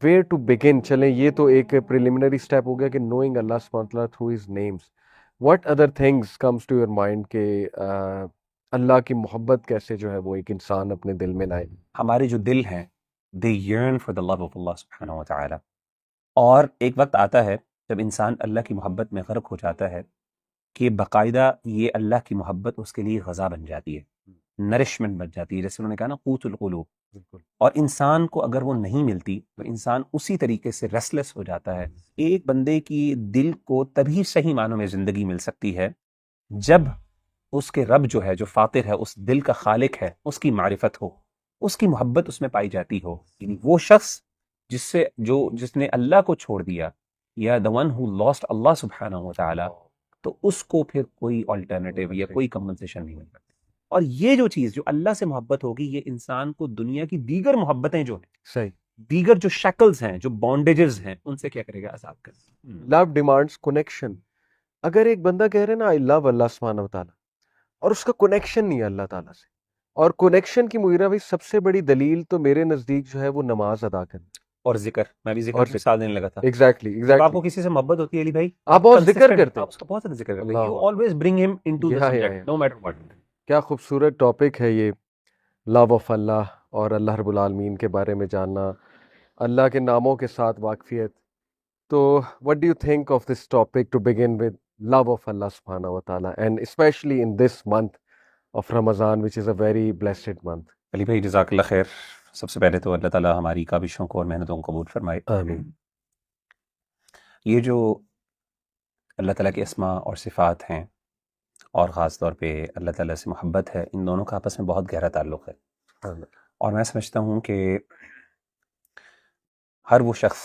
Where to begin. چلیں یہ تو ایک پریلیمنری اسٹیپ ہو گیا کہ نوئنگ اللہ سبحانہ وتعالیٰ through his names. What other things comes to your mind کہ اللہ کی محبت کیسے جو ہے وہ ایک انسان اپنے دل میں لائے؟ ہمارے جو دل ہیں they yearn for the love of Allah سبحانہ و تعالی. اور ایک وقت آتا ہے جب انسان اللہ کی محبت میں غرق ہو جاتا ہے کہ باقاعدہ یہ اللہ کی محبت اس کے لیے غذا بن جاتی ہے، نرشمنٹ بن جاتی ہے، جیسے انہوں نے کہا نا قوت القلوب. اور انسان کو اگر وہ نہیں ملتی تو انسان اسی طریقے سے ریسٹلیس ہو جاتا ہے. ایک بندے کی دل کو تبھی صحیح معنوں میں زندگی مل سکتی ہے جب اس کے رب جو ہے، جو فاطر ہے، اس دل کا خالق ہے، اس کی معرفت ہو، اس کی محبت اس میں پائی جاتی ہو. یعنی وہ شخص جس نے اللہ کو چھوڑ دیا، یا the one who lost اللہ سبحانہ و تعالی، تو اس کو پھر کوئی آلٹرنیٹیو یا کوئی کمپنسیشن نہیں ملتا. اور یہ جو چیز جو اللہ سے محبت ہوگی، یہ انسان کو دنیا کی دیگر محبتیں جو ہیں، صحیح، دیگر جو شکلز ہیں، جو بانڈیجز ہیں، ان سے کیا کرے گا؟ عذاب کرے گا. لو ڈیمانڈس کنیکشن. اگر ایک بندہ کہہ رہے نا آئی لو اللہ سبحانہ وتعالیٰ، اور اس کا کنیکشن نہیں ہے اللہ تعالیٰ سے، اور کنیکشن کی مغیرہ بھائی سب سے بڑی دلیل تو میرے نزدیک جو ہے وہ نماز ادا کرنا. اور ذکر، میں بھی ذکر اور کی مثال دینے لگا تھا. ایگزیکٹلی جب آپ کو کسی سے محبت ہوتی ہے علی بھائی، آپ بہت ذکر consistent، کرتے آپ ہیں. اس کا بہت زیادہ ذکر کرتے ہیں. اللہ You always bring him into the Yeah, yeah, subject, yeah. no matter what. کیا خوبصورت ٹاپک ہے یہ، لو آف اللہ اور اللہ رب العالمین کے بارے میں جاننا، اللہ کے ناموں کے ساتھ واقفیت. تو what do you think of this topic to begin with, love of Allah subhanahu wa ta'ala, and especially in this month of Ramadan, which is a very blessed month. علی بھائی جزاک اللہ خیر. سب سے پہلے تو اللہ تعالیٰ ہماری کاوشوں کو اور محنتوں کو قبول فرمائے. آمین. یہ جو اللہ تعالیٰ کے اسماء اور صفات ہیں، اور خاص طور پہ اللہ تعالیٰ سے محبت ہے، ان دونوں کا آپس میں بہت گہرا تعلق ہے. آمین. اور میں سمجھتا ہوں کہ ہر وہ شخص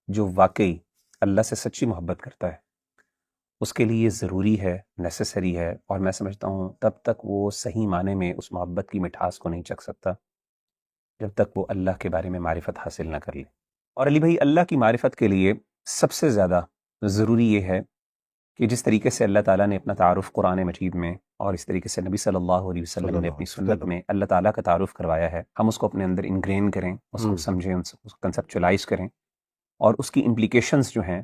جو واقعی اللہ سے سچی محبت کرتا ہے، اس کے لیے یہ ضروری ہے، نیسیسری ہے. اور میں سمجھتا ہوں تب تک وہ صحیح معنی میں اس محبت کی مٹھاس کو نہیں چکھ سکتا جب تک وہ اللہ کے بارے میں معرفت حاصل نہ کر لے. اور علی بھائی اللہ کی معرفت کے لیے سب سے زیادہ ضروری یہ ہے کہ جس طریقے سے اللہ تعالیٰ نے اپنا تعارف قرآن مجید میں، اور اس طریقے سے نبی صلی اللہ علیہ وسلم نے اپنی سنت میں اللہ تعالیٰ کا تعارف کروایا ہے، ہم اس کو اپنے اندر انگرین کریں، اس کو سمجھیں، اس کو کنسپچولائز کریں، اور اس کی امپلیکیشنز جو ہیں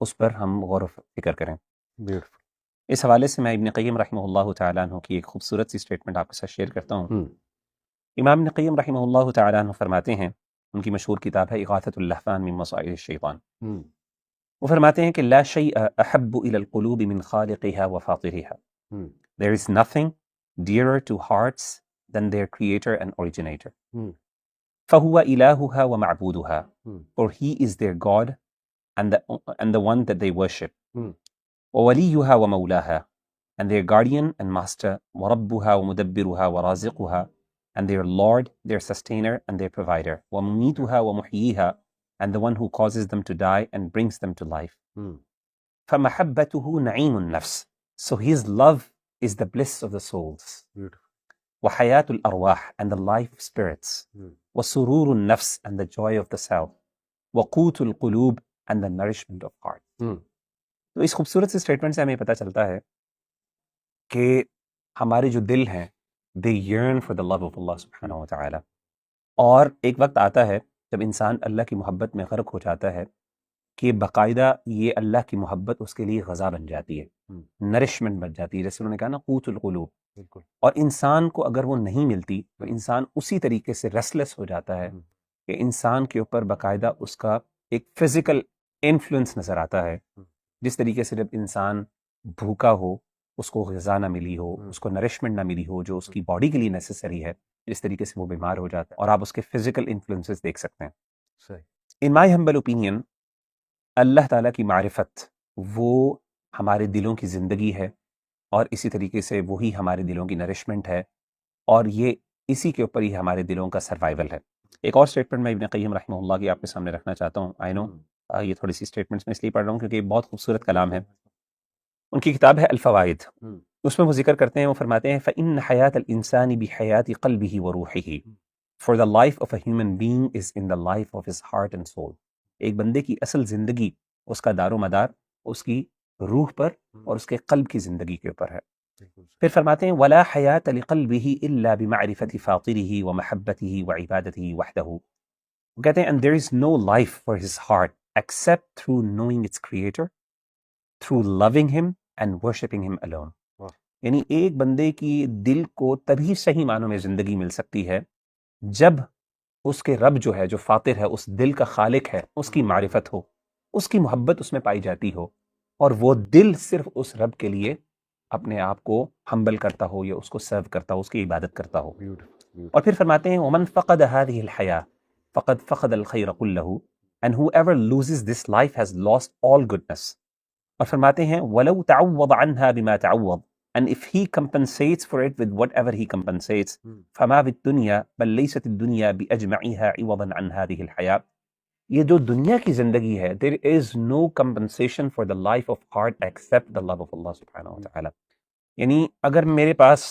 اس پر ہم غور و فکر کریں. Beautiful. اس حوالے سے میں ابن قیم رحمہ اللہ تعالیٰ عنہ کی ایک خوبصورت سی اسٹیٹمنٹ آپ کے ساتھ شیئر کرتا ہوں. امام ابن قیم رحمہ اللہ تعالیٰ عنہ فرماتے ہیں، ان کی مشہور کتاب ہے اغاثۃ اللہفان من مصائد الشیطان، وہ فرماتے ہیں کہ لا شیء احب الى القلوب من خالقها وفاطرها. There is nothing dearer to hearts than their creator and originator. فهو إلهها ومعبودها, for he is their God and the one that they worship. ووليها ومولاها, and their guardian and master. وربها ومدبرها ورازقها, and their Lord, their sustainer and their provider. ومميتها ومحييها, and the one who causes them to die and brings them to life. فمحبته نعيم النفس, so his love is the bliss of the souls. وحياة الأرواح, and the life of spirits. وسرور النفس, and the joy of the self. وقوت القلوب, and the nourishment of heart. تو اس خوبصورت سے statement سے ہمیں پتہ چلتا ہے کہ ہمارے جو دل ہیں they yearn for the love of Allah سبحانہ و تعالی. اور ایک وقت آتا ہے جب انسان اللہ کی محبت میں غرق ہو جاتا ہے کہ باقاعدہ یہ اللہ کی محبت اس کے لیے غذا بن جاتی ہے، نرشمنٹ بن جاتی ہے، جیسے انہوں نے کہا نا قوت القلوب. اور انسان کو اگر وہ نہیں ملتی تو انسان اسی طریقے سے ریسٹلیس ہو جاتا ہے کہ انسان کے اوپر باقاعدہ اس کا ایک فزیکل انفلوئنس نظر آتا ہے. جس طریقے سے جب انسان بھوکا ہو، اس کو غذا نہ ملی ہو، اس کو نرشمنٹ نہ ملی ہو جو اس کی باڈی کے لیے نیسیسری ہے، جس طریقے سے وہ بیمار ہو جاتا ہے، اور آپ اس کے فزیکل انفلوئنسز دیکھ سکتے ہیں. ان مائی ہمبل اوپینین، اللہ تعالیٰ کی معرفت وہ ہمارے دلوں کی زندگی ہے، اور اسی طریقے سے وہی ہمارے دلوں کی نرشمنٹ ہے، اور یہ اسی کے اوپر ہی ہمارے دلوں کا سروائیول ہے. ایک اور اسٹیٹمنٹ میں ابن قیم رحمہ اللہ کی آپ کے سامنے رکھنا چاہتا ہوں. آئی نو یہ تھوڑی سی اسٹیٹمنٹس میں اس لیے پڑھ رہا ہوں کیونکہ یہ بہت خوبصورت کلام ہے. ان کی کتاب ہے الفوائد، اس میں وہ ذکر کرتے ہیں، وہ فرماتے ہیں فَإِنَّ حَيَاةَ الْإِنسَانِ بِحَيَاةِ قَلْبِهِ وَرُوحِهِ, for the life of a human being is in the life of his heart and soul. ایک بندے کی اصل زندگی، اس کا دار و مدار اس کی روح پر اور اس کے قلب کی زندگی کے اوپر ہے. پھر فرماتے ہیں وَلَا حَيَاةَ لِقَلْبِهِ إِلَّا بِمَعْرِفَةِ فَاطِرِهِ وَمَحَبَّتِهِ وَعِبَادَتِهِ وَحْدَهُ. وہ کہتے ہیں and there is no life for his heart except through knowing its creator, through loving him and worshipping him alone. یعنی ایک بندے کی دل کو تبھی صحیح معنوں میں زندگی مل سکتی ہے جب اس کے رب جو ہے، جو فاطر ہے، اس دل کا خالق ہے، اس کی معرفت ہو، اس کی محبت اس میں پائی جاتی ہو، اور وہ دل صرف اس رب کے لیے اپنے آپ کو ہمبل کرتا ہو یا اس کو سرو کرتا ہو، اس کی عبادت کرتا ہو. اور پھر فرماتے ہیں ومن فقد هذه الحیاة فقد فقد الخیر كله and whoever loses this life has lost all goodness. اور فرماتے ہیں ولو تعوض عنها بما تعوض and if he compensates for it with whatever he compensates فما في الدنيا بل ليست الدنيا بأجمعها عوضا عن هذه الحياة. یہ جو دنیا کی زندگی ہے there is no compensation for the life of heart except the love of Allah سبحانہ وتعالی. یعنی اگر میرے پاس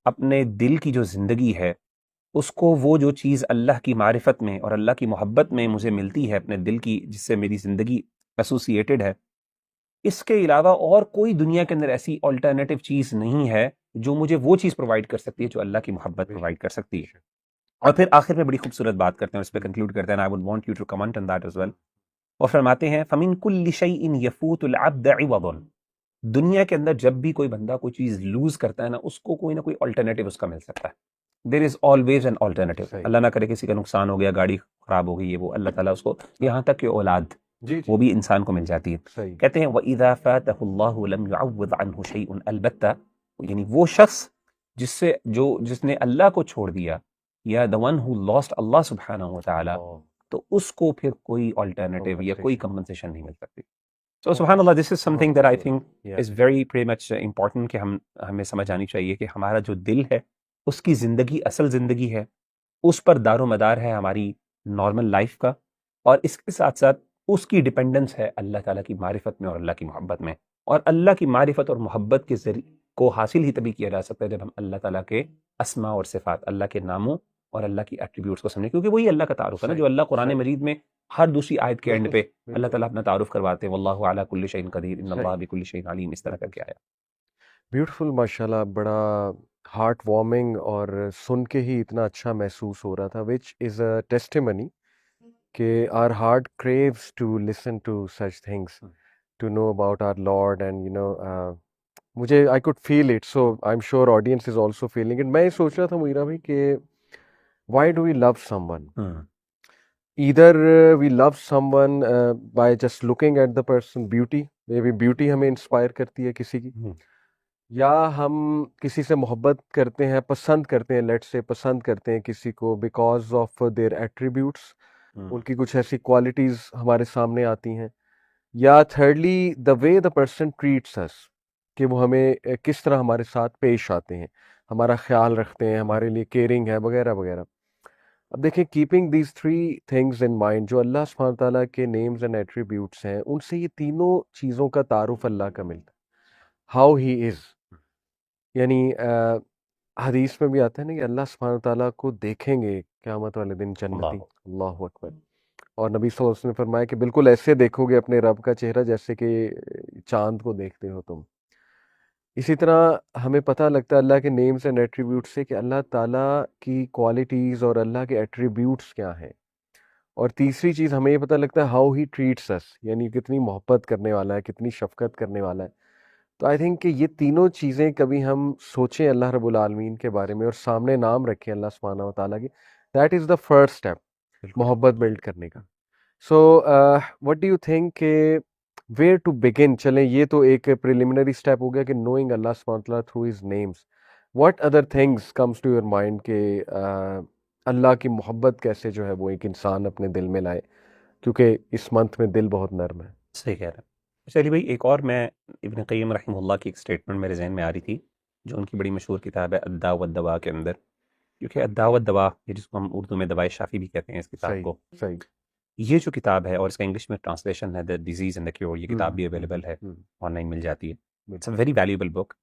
اپنے دل کی جو زندگی ہے اس کو وہ جو چیز اللہ کی معرفت میں اور اللہ کی محبت میں مجھے ملتی ہے اپنے دل کی، جس سے میری زندگی ایسوسیٹڈ ہے، اس کے علاوہ اور کوئی دنیا کے اندر ایسی آلٹرنیٹیو چیز نہیں ہے جو مجھے وہ چیز پرووائڈ کر سکتی ہے جو اللہ کی محبت پرووائڈ کر سکتی ہے. اور پھر آخر میں بڑی خوبصورت بات کرتے ہیں اور اس پہ کنکلوڈ کرتے ہیں. I would want you to comment on that as well. اور فرماتے ہیں فَمِن كُلِّ شَيْءٍ يَفُوتُ الْعَبْدَ عِوَضٌ. دنیا کے اندر جب بھی کوئی بندہ کوئی چیز لوز کرتا ہے نا، اس کو کوئی نہ کوئی آلٹرنیٹیو اس کا مل سکتا ہے. دیر از آلویز این آلٹرنیٹیو. اللہ نہ کرے کسی کا نقصان ہو گیا، گاڑی خراب ہو گئی ہے، وہ اللہ تعالیٰ اس کو، یہاں تک کہ اولاد وہ بھی انسان کو مل جاتی ہے. کہتے ہیں وَإِذَا فَاتَهُ اللَّهُ لَمْ يُعَوِّضْ عَنْهُ شَيْءٌ. البتہ یعنی وہ شخص جس نے اللہ کو چھوڑ دیا، یا the one who lost اللہ سبحانہ وتعالی، تو اس کو پھر کوئی آلٹرنیٹیو یا کوئی کمپنسیشن نہیں مل سکتی. So سبحان اللہ، this is something that I think is very pretty much important کہ ہمیں سمجھ آنی چاہیے کہ ہمارا جو دل ہے اس کی زندگی اصل زندگی ہے، اس پر دار و مدار ہے ہماری نارمل لائف کا، اور اس کے ساتھ ساتھ اس کی ڈیپینڈنس ہے اللہ تعالیٰ کی معرفت میں اور اللہ کی محبت میں. اور اللہ کی معرفت اور محبت کے ذریعے کو حاصل ہی تبھی کیا جا سکتا ہے جب ہم اللہ تعالیٰ کے اسماء اور صفات، اللہ کے ناموں اور اللہ کی ایٹریبیوٹس کو سمجھیں، کیونکہ وہی اللہ کا تعارف ہے نا جو اللہ قرآن مجید میں ہر دوسری آیت کے اینڈ پہ اللہ تعالیٰ اپنا تعارف کرواتے ہیں واللہ علی کل شیء قدیر ان اللہ بکل شیء علیم، اس طرح کر کے آیا. بیوٹیفل، ماشاءاللہ، بڑا ہارٹ وارمنگ اور سن کے ہی اتنا اچھا محسوس ہو رہا تھا، وچ از اے ٹیسٹیمنی کہ our heart craves to listen to such things, to know about our lord, and you know مجھے I could feel it, so I am sure audience is also feeling it. میں یہ سوچ رہا تھا میرا بھی کہ why do we love someone? either we love someone by just looking at the person beauty، maybe beauty ہمیں inspire کرتی ہے کسی کی، یا ہم کسی سے محبت کرتے ہیں، پسند کرتے ہیں، لیٹ سے پسند کرتے ہیں کسی کو بیکاز آف دیئر ایٹریبیوٹس، ان کی کچھ ایسی کوالٹیز ہمارے سامنے آتی ہیں، یا thirdly the way the person treats us, کہ وہ ہمیں کس طرح ہمارے ساتھ پیش آتے ہیں، ہمارا خیال رکھتے ہیں، ہمارے لیے کیئرنگ ہے، وغیرہ وغیرہ. اب دیکھیں، keeping these 3 things in mind, جو اللہ سبحانہ تعالیٰ کے نیمز اینڈ ایٹریبیوٹس ہیں، ان سے یہ تینوں چیزوں کا تعارف اللہ کا ملتا ہے، ہاؤ ہی از. یعنی حدیث میں بھی آتا ہے نا کہ اللہ سبحانہ تعالیٰ کو دیکھیں گے قیامت والے دن جنتی، اللہ اکبر. اور نبی صلی اللہ علیہ وسلم نے فرمایا کہ بالکل ایسے دیکھو گے اپنے رب کا چہرہ جیسے کہ چاند کو دیکھتے ہو تم. اسی طرح ہمیں پتہ لگتا ہے اللہ کے نیمز اینڈ ایٹریبیوٹس سے کہ اللہ تعالیٰ کی کوالٹیز اور اللہ کے ایٹریبیوٹس کیا ہیں. اور تیسری چیز ہمیں یہ پتہ لگتا ہے ہاؤ ہی ٹریٹس اس، یعنی کتنی محبت کرنے والا ہے، کتنی شفقت کرنے والا ہے. تو آئی تھنک کہ یہ تینوں چیزیں کبھی ہم سوچیں اللہ رب العالمین کے بارے میں اور سامنے نام رکھیں اللہ سبحانہ و تعالیٰ کی، that is the first step محبت بلڈ کرنے کا. So what do you think کہ ویئر ٹو بگن؟ چلیں، یہ تو ایک پریلیمنری اسٹیپ ہو گیا کہ نوئنگ اللہ سبحانہ تعالیٰ through his names. What other things comes to your mind کہ اللہ کی محبت کیسے جو ہے وہ ایک انسان اپنے دل میں لائے، کیونکہ اس منتھ میں دل بہت نرم ہے. صحیح کہہ رہے ہیں. چلیے بھائی، ایک اور میں ابن قیم رحمہ اللہ کی ایک اسٹیٹمنٹ میرے ذہن میں آ رہی تھی، جو ان کی بڑی مشہور کتاب ہے الداء والدواء کے اندر، کیونکہ الداء والدواء یہ جس کو ہم اردو میں دوائے شافی بھی کہتے ہیں اس کتاب کو، صحیح. یہ جو کتاب ہے اور اس کا انگلش میں ٹرانسلیشن ہے the disease and the cure, یہ کتاب بھی اویلیبل ہے، آن لائن مل جاتی ہے. اٹس اے ویری ویلیوبل بک.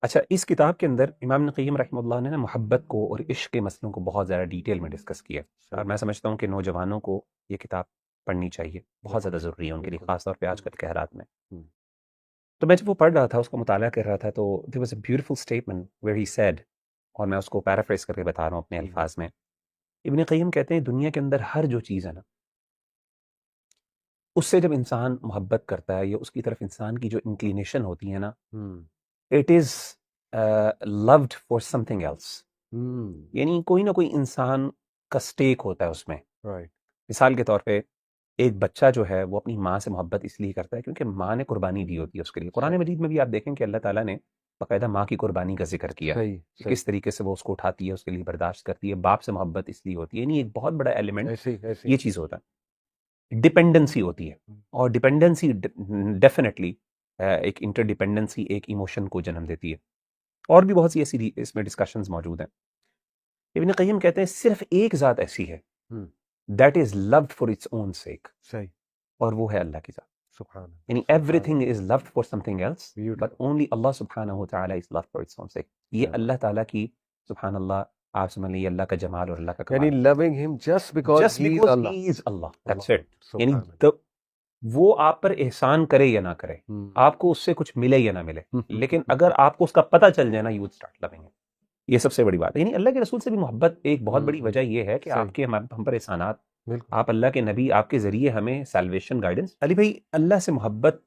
اچھا، اس کتاب کے اندر امام ابن قیم رحمہ اللہ نے نا محبت کو اور عشق کے مسئلوں کو بہت زیادہ ڈیٹیل میں ڈسکس کیا، اور میں سمجھتا ہوں کہ نوجوانوں کو یہ کتاب پڑھنی چاہیے، بہت زیادہ ضروری ہے ان کے لیے، خاص طور پہ آج کل کے حالات میں. تو میں جب وہ پڑھ رہا تھا، اس کو مطالعہ کر رہا تھا، تو there was a beautiful statement where he said، اور میں اس کو پیرافریز کر کے بتا رہا ہوں اپنے الفاظ میں، ابن قیم کہتے ہیں دنیا کے اندر ہر جو چیز ہے نا، اس سے جب انسان محبت کرتا ہے یا اس کی طرف انسان کی جو انکلینیشن ہوتی ہے نا، it is load for something else. یعنی کوئی نہ کوئی انسان کا سٹیک ہوتا ہے اس میں. مثال کے طور پہ ایک بچہ جو ہے وہ اپنی ماں سے محبت اس لیے کرتا ہے کیونکہ ماں نے قربانی دی ہوتی ہے اس کے لیے. قرآن مجید میں بھی آپ دیکھیں کہ اللہ تعالیٰ نے باقاعدہ ماں کی قربانی کا ذکر کیا، کہ کس طریقے سے وہ اس کو اٹھاتی ہے، اس کے لیے برداشت کرتی ہے. باپ سے محبت اس لیے ہوتی ہے. یعنی ایک بہت بڑا ایلیمنٹ یہ چیز ہوتا ہے، ڈپینڈنسی ہوتی ہے. اور ڈپینڈنسی ڈیفینیٹلی ایک انٹر ڈپینڈنسی ایک ایموشن کو جنم دیتی ہے. اور بھی بہت سی ایسی اس میں ڈسکشنز موجود ہیں. ابن قیم کہتے ہیں صرف ایک ذات ایسی ہے that is loved for its own sake، اور وہ ہے اللہ کی ذات. یعنی everything is loved for something else but only Allah سبحانہ وتعالی is loved for its own sake. یہ اللہ تعالیٰ کی سبحان اللہ، آپ سمجھ لیجیے اللہ کا جمال اور اللہ کا کمال. یعنی loving him just because he is Allah. That's it. یعنی وہ آپ پر احسان کرے یا نہ کرے، آپ کو اس سے کچھ ملے یا نہ ملے، لیکن اگر آپ کو اس کا پتہ چل جائے نا، you would start loving him. یہ سب سے بڑی بات ہے. یعنی اللہ کے رسول سے بھی محبت ایک بہت بڑی وجہ یہ ہے کہ آپ کے ہم پر احسانات، آپ اللہ کے نبی، آپ کے ذریعے ہمیں سیلویشن گائیڈنس. علی بھائی، اللہ سے محبت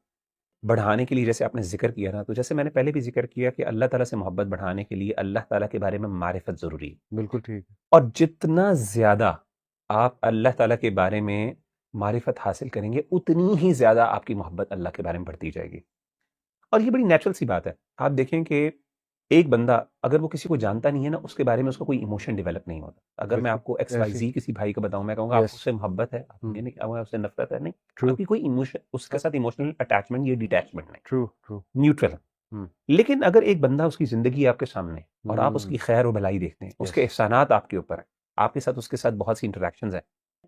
بڑھانے کے لیے جیسے آپ نے ذکر کیا نا، تو جیسے میں نے پہلے بھی ذکر کیا کہ اللہ تعالیٰ سے محبت بڑھانے کے لیے اللہ تعالیٰ کے بارے میں معرفت ضروری ہے. بالکل ٹھیک. اور جتنا زیادہ آپ اللہ تعالیٰ کے بارے میں معرفت حاصل کریں گے اتنی ہی زیادہ آپ کی محبت اللہ کے بارے میں بڑھتی جائے گی. اور یہ بڑی نیچرل سی بات ہے. آپ دیکھیں کہ ایک بندہ اگر وہ کسی کو جانتا نہیں ہے نا، اس کے بارے میں اس کو کوئی ایموشن ڈیولپ نہیں ہوتا. اگر میں آپ کو ایکس وائی زی کسی بھائی کو بتاؤں، میں کہوں گا آپ اس سے محبت ہے، اس سے نفرت ہے، نہیں، آپ کی کوئی ایموشن اس کے ساتھ ایموشنل اٹیچمنٹ یا ڈیٹیچمنٹ نہیں، نیوٹرل. لیکن اگر ایک بندہ، اس کی زندگی آپ کے سامنے اور آپ اس کی خیر و بھلائی دیکھتے ہیں، اس کے احسانات آپ کے اوپر ہیں، آپ کے ساتھ اس کے ساتھ بہت سی انٹریکشنز ہیں،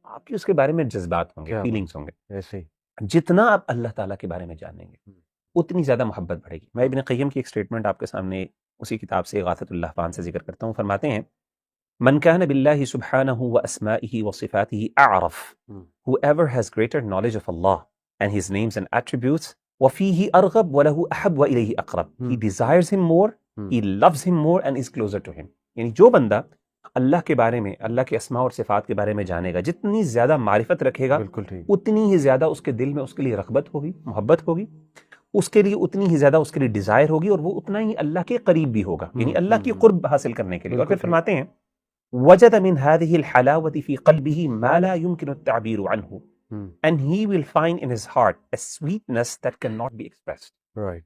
آپ کی اس کے بارے میں جذبات ہوں گے، فیلنگز ہوں گے. جتنا آپ اللہ تعالیٰ کے بارے میں جانیں گے اتنی زیادہ محبت بڑھے گی. میں ابن قیم کی ایک سٹیٹمنٹ آپ کے سامنے اسی کتاب سے اغاثۃ اللہفان سے ذکر کرتا ہوں. فرماتے ہیں من کان باللہ سبحانہ واسمائہ وصفاتہ اعرف، whoever has greater knowledge of Allah and his names and attributes، وفیہ ارغب وله احب والیہ اقرب، he desires him more، he loves him more and is closer to him. یعنی جو بندہ اللہ کے بارے میں، اللہ کے اسماء اور صفات کے بارے میں جانے گا، جتنی زیادہ معرفت رکھے گا اتنی ہی زیادہ اس کے دل میں اس کے لیے رغبت ہوگی، محبت ہوگی، اس کے لیے اتنی ہی زیادہ اس کے لیے ڈیزائر ہوگی، اور وہ اتنا ہی اللہ کے قریب بھی ہوگا، یعنی اللہ کی قرب حاصل کرنے کے لیے. اور پھر فرماتے ہیں وجد من هذه الحلاوة في قلبه ما لا يمكن التعبير عنه and he will find in his heart a sweetness that cannot be expressed.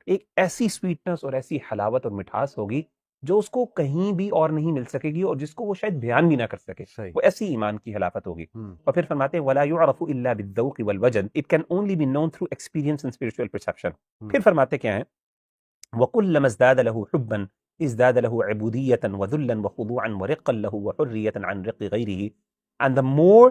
ایک ایسی سویٹنس اور ایسی حلاوت اور مٹھاس ہوگی جو اس کو کہیں بھی اور نہیں مل سکے گی، اور جس کو وہ شاید بیان بھی نہ کر سکے. وہ ایسی ایمان کی حلاوت ہوگی. اور پھر فرماتے ہیں وَلَا يُعْرَفُ إِلَّا بِالذَّوْقِ وَالْوَجْدِ It can only be known through experience and spiritual perception. پھر فرماتے کیا ہیں وَكُلَّمَا ازْدَادَ لَهُ حُبًّا ازْدَادَ لَهُ عِبُودِيَّةً وَذُلًّا وَخُضُوعًا وَرِقًّا لَهُ وَحُرِّيَّةً عَنْ رِقِّ غَيْرِهِ. And the more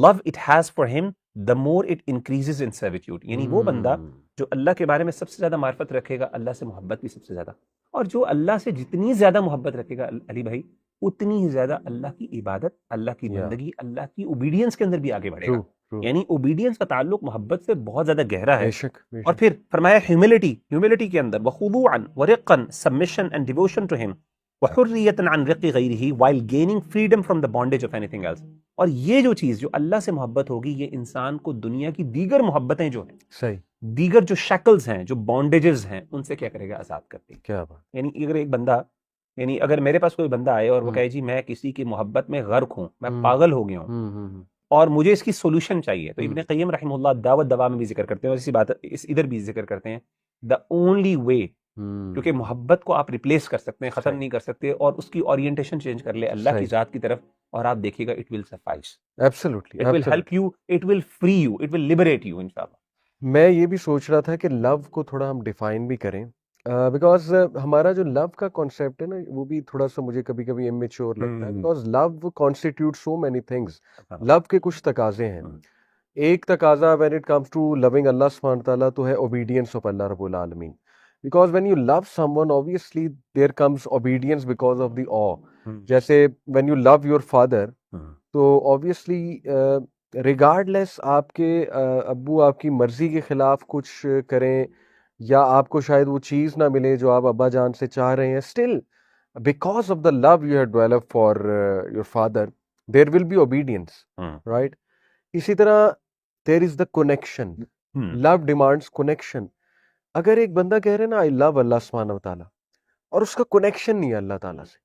love it has for him, the more it increases in servitude. یعنی وہ بندہ جو اللہ کے بارے میں سب سے زیادہ معرفت رکھے گا، اللہ سے محبت بھی سب سے زیادہ، اور جو اللہ سے جتنی زیادہ محبت رکھے گا علی بھائی، اتنی ہی زیادہ اللہ کی عبادت، اللہ کی بندگی، اللہ کی اوبیڈینس کے اندر بھی آگے بڑھے گا. یعنی اوبیڈینس کا تعلق محبت سے بہت زیادہ گہرا ہے. اور پھر فرمایا ہیوملٹی کے اندر وخضوعا ورقا submission and devotion to him وحریۃ عن رق غیرہ while gaining freedom from the bondage of anything else. اور یہ جو چیز جو اللہ سے محبت ہوگی، یہ انسان کو دنیا کی دیگر محبتیں جو ہیں، دیگر جو شیکلز ہیں، جو بانڈیجز ہیں، ان سے کیا کرے گا؟ آزاد کرتے ہیں. کیا بات. یعنی اگر ایک بندہ، یعنی اگر میرے پاس کوئی بندہ آئے اور وہ کہے جی میں کسی کی محبت میں غرق ہوں، میں پاگل ہو گیا ہوں اور مجھے اس کی سولوشن چاہیے، تو ابن قیم رحمہ اللہ دعوت دوا میں بھی ذکر کرتے ہیں، اور اسی بات ادھر بھی ذکر کرتے ہیں دا اونلی وے، کیونکہ محبت کو آپ ریپلیس کر سکتے ہیں، ختم نہیں کر سکتے، اور اس کی اورینٹیشن چینج کر لے اللہ کی ذات کی طرف، اور آپ دیکھیے گا it will suffice. Absolutely, it will help you, it will free you, it will liberate you انشاءاللہ. میں یہ بھی سوچ رہا تھا کہ لو کو تھوڑا ہم ڈیفائن بھی کریں، بیکاز ہمارا جو لو کا کانسیپٹ ہے نا، وہ بھی تھوڑا سا مجھے کبھی کبھی امیچور لگتا ہے، because love constitute so many things. Love کے کچھ تقاضے ہیں. ایک تقاضا when it comes to loving اللہ سبحانہ تعالیٰ تو ہے اوبیڈینس آف اللہ رب العالمین. Because when you love someone, obviously there comes obedience because of the awe. جیسے when you love your father, تو obviously regardless آپ کے ابو آپ کی مرضی کے خلاف کچھ کریں، یا آپ کو شاید وہ چیز نہ ملے جو آپ ابا جان سے چاہ رہے ہیں، still because of the love you have developed for your father, there will be obedience, right? اسی طرح there is the connection. Love demands connection. اگر ایک بندہ کہہ رہے نا I love اللہ سبحانہ و تعالیٰ اور اس کا کنیکشن نہیں ہے اللہ تعالیٰ سے،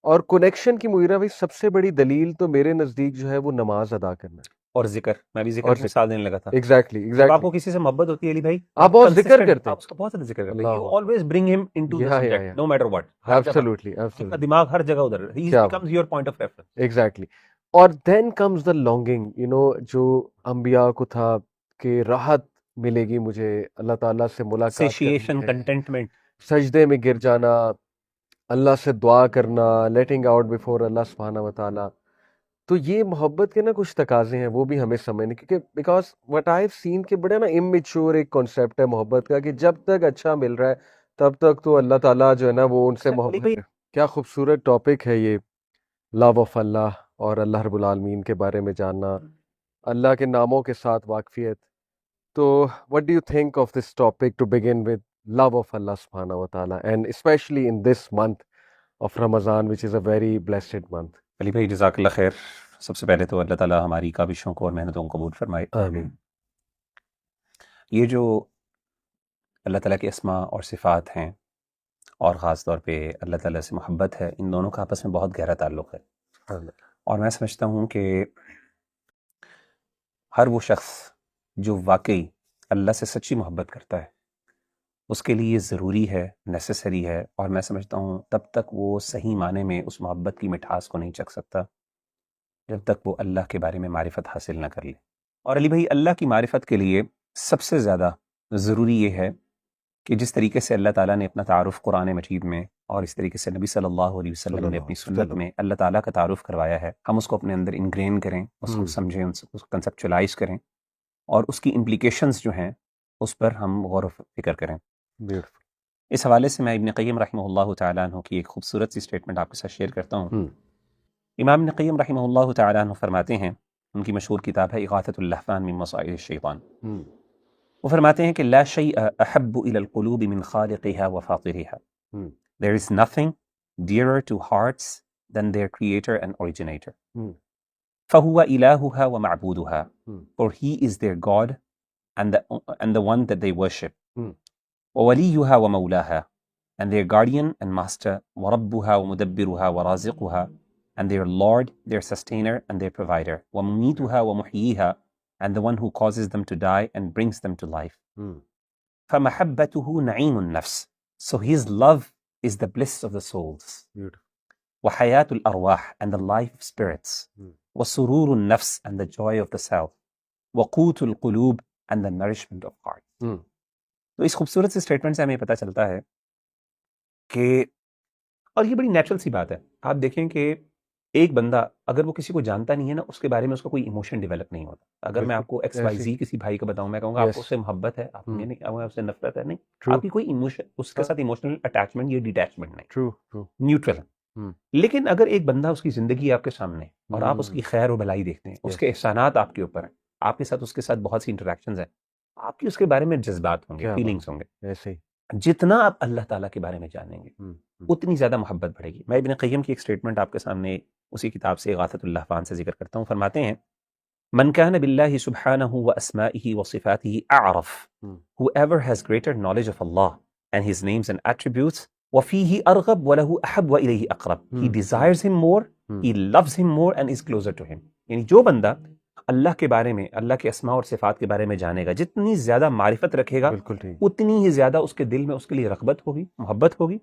اور کنیکشن کی مغیرہ بھائی سب سے بڑی دلیل تو میرے نزدیک جو ہے وہ نماز ادا کرنا ہے اور ذکر. میں بھی ذکر مثال دینے لگا تھا. ایگزیکٹلی آپ کو کسی سے محبت ہوتی ہے علی بھائی، آپ بہت ذکر کرتے ہیں، آپ اس کا بہت زیادہ ذکر کرتے ہیں. You always bring him into the subject no matter what. Absolutely. آپ کا دماغ ہر جگہ ادھر، he becomes your point of reference. Exactly. اور then comes the longing, جو انبیاء کو تھا کہ راحت ملے گی مجھے اللہ تعالیٰ سے ملاقات، satiation, contentment، سجدے میں گر جانا، اللہ سے دعا کرنا، لیٹنگ آؤٹ بیفور اللہ سبحانہ و تعالیٰ. تو یہ محبت کے نا کچھ تقاضے ہیں، وہ بھی ہمیں سمجھنے، کیونکہ because what I have seen کہ بڑے نا امیچور ایک کانسیپٹ ہے محبت کا، کہ جب تک اچھا مل رہا ہے تب تک تو اللہ تعالیٰ جو ہے نا وہ ان سے محبت ہے. کیا خوبصورت ٹاپک ہے یہ، لو آف اللہ اور اللہ رب العالمین کے بارے میں جاننا، اللہ کے ناموں کے ساتھ واقفیت. تو what do you think of this topic to begin with love of اللہ سبحانہ و تعالیٰ and especially in this month of Ramadan which is a very blessed month? Ali بھائی جزاک اللہ خیر. سب سے پہلے تو اللہ تعالیٰ ہماری کاوشوں کو اور محنتوں کو قبول فرمائے، آمین. یہ جو اللہ تعالیٰ کے اسماء اور صفات ہیں اور خاص طور پہ اللہ تعالیٰ سے محبت ہے، ان دونوں کا آپس میں بہت گہرا تعلق ہے. اور میں سمجھتا ہوں کہ ہر وہ شخص جو واقعی اللہ سے سچی محبت کرتا ہے اس کے لیے ضروری ہے، نیسیسری ہے، اور میں سمجھتا ہوں تب تک وہ صحیح معنی میں اس محبت کی مٹھاس کو نہیں چکھ سکتا جب تک وہ اللہ کے بارے میں معرفت حاصل نہ کر لے. اور علی بھائی اللہ کی معرفت کے لیے سب سے زیادہ ضروری یہ ہے کہ جس طریقے سے اللہ تعالیٰ نے اپنا تعارف قرآن مجید میں اور اس طریقے سے نبی صلی اللہ علیہ وسلم نے اپنی سنت میں اللہ تعالیٰ کا تعارف کروایا ہے، ہم اس کو اپنے اندر انگرین کریں، اس کو سمجھیں، اس کو کنسپچولائز کریں، اور اس کی امپلیکیشنز جو ہیں اس پر ہم غور و فکر کریں. اس حوالے سے میں ابن قیم رحمہ اللہ تعالیٰ عنہ کی ایک خوبصورت سی اسٹیٹمنٹ آپ کے ساتھ شیئر کرتا ہوں. امام ابن قیم رحمہ اللہ تعالیٰ عنہ فرماتے ہیں، ان کی مشہور کتاب ہے اغاثۃ اللہفان من مصائد الشیطان، وہ فرماتے ہیں کہ لا شیء احب الی القلوب من خالقها وفاطرها. There is nothing dearer to hearts than their creator and originator. فهو إلهها ومعبودها. For he is their God and the one that they worship. ووليها ومولاها. And their guardian and master. وربها ومدبرها ورازقها. And their Lord, their sustainer and their provider. ومميتها ومحييها. And the one who causes them to die and brings them to life. فمحبته نعيم النفس. So his love is the bliss of the souls. وحياة الأرواح and the life of spirits. وسرور النفس and the joy of the self. وقوت القلوب and the nourishment of heart. تو اس خوبصورت سے statement سے ہمیں پتہ چلتا ہے کہ، اور یہ بڑی نیچرل سی بات ہے، آپ دیکھیں کہ ایک بندہ اگر وہ کسی کو جانتا نہیں ہے نا، اس کے بارے میں اس کا کوئی ایموشن ڈیولپ نہیں ہوتا. اگر میں آپ کو ایکس وائی زی کسی بھائی کو بتاؤں، میں کہوں گا آپ کو اس سے محبت ہے، آپ نہیں کہوں گا اس سے نفرت ہے، نہیں، آپ کی کوئی ایموشن، اس کے ساتھ ایموشنل اٹیچمنٹ یا ڈیٹیچمنٹ نہیں، نیوٹرل. لیکن اگر ایک بندہ، اس کی زندگی آپ کے سامنے اور آپ اس کی خیر و بھلائی دیکھتے ہیں، اس کے احسانات آپ کے اوپر ہیں، آپ کے ساتھ اس کے ساتھ بہت سی انٹریکشنز ہیں، آپ کی اس کے بارے میں جذبات ہوں گے، فیلنگز ہوں گے. ایسے جتنا آپ اللہ تعالیٰ کے بارے میں جانیں گے اتنی زیادہ محبت بڑھے گی. میں ابن قیم کی ایک اسٹیٹمنٹ آپ کے سامنے اسی کتاب سے اغاثۃ اللہفان سے ذکر کرتا ہوں. فرماتے ہیں، من كان باللہ سبحانہ واسمائہ وصفاتہ اعرف. Whoever has greater knowledge of Allah and his names and attributes, وفیہ ارغب وله احب والیہ اقرب. He desires him more, he loves him more and is closer to him. یعنی جو بندہ اللہ کے بارے میں، اللہ کے اسماء اور صفات کے بارے میں جانے گا، جتنی زیادہ معرفت رکھے گا اتنی ہی زیادہ اس کے دل میں اس کے لیے رغبت ہوگی، محبت ہوگی،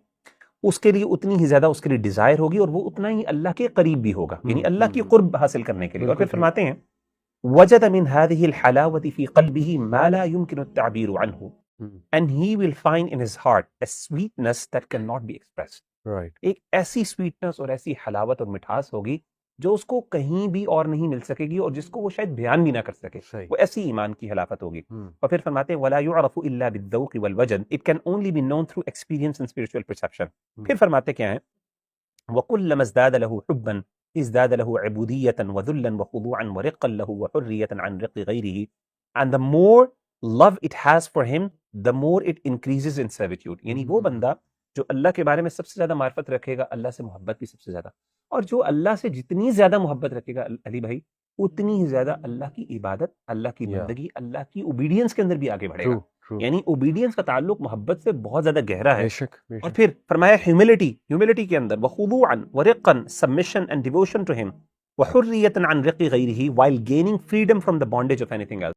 اس کے لیے اتنی ہی زیادہ اس کے لیے ڈیزائر ہوگی، اور وہ اتنا ہی اللہ کے قریب بھی ہوگا، یعنی اللہ کی قرب حاصل کرنے کے لیے. اور پھر فرماتے ہیں، وجد من هذه الحلاوة في قلبه ما لا يمكن التعبير عنه and he will find in his heart a sweetness that cannot be expressed. ایک ایسی سویٹنس اور ایسی حلاوت اور مٹھاس ہوگی جو اس کو کہیں بھی اور نہیں مل سکے گی، اور جس کو وہ شاید بیان بھی نہ کر سکے. وہ ایسی ایمان کی حلاوت ہوگی. اور پھر فرماتے ہیں وَلَا يُعْرَفُ إِلَّا بِالذَّوْقِ وَالْوَجْدِ. It can only be known through experience and spiritual perception. پھر فرماتے کیا ہیں، وَكُلَّمَا ازْدَادَ لَهُ حُبًّا ازْدَادَ لَهُ عُبُودِيَّةً وَذُلًّا وَخُضُوعًا وَرِقًّا لَهُ وَحُرِّيَّةً عَنْ رِقِّ غَيْرِهِ. And the more love it has for him, the more it increases in servitude. یعنی وہ بندہ جو اللہ کے بارے میں سب سے زیادہ معرفت رکھے گا اللہ سے محبت بھی سب سے زیادہ، اور جو اللہ سے جتنی زیادہ محبت رکھے گا علی بھائی اتنی ہی زیادہ اللہ کی عبادت، اللہ کی بندگی، اللہ کی اوبیڈینس کے اندر بھی آگے بڑھے گا. یعنی اوبیڈینس کا تعلق محبت سے بہت زیادہ گہرا ہے. اور پھر فرمایا ہیوملٹی کے اندر وخضوعا ورقا submission and devotion to him وحریتا عن رق غیرہ while gaining freedom from the bondage of anything else.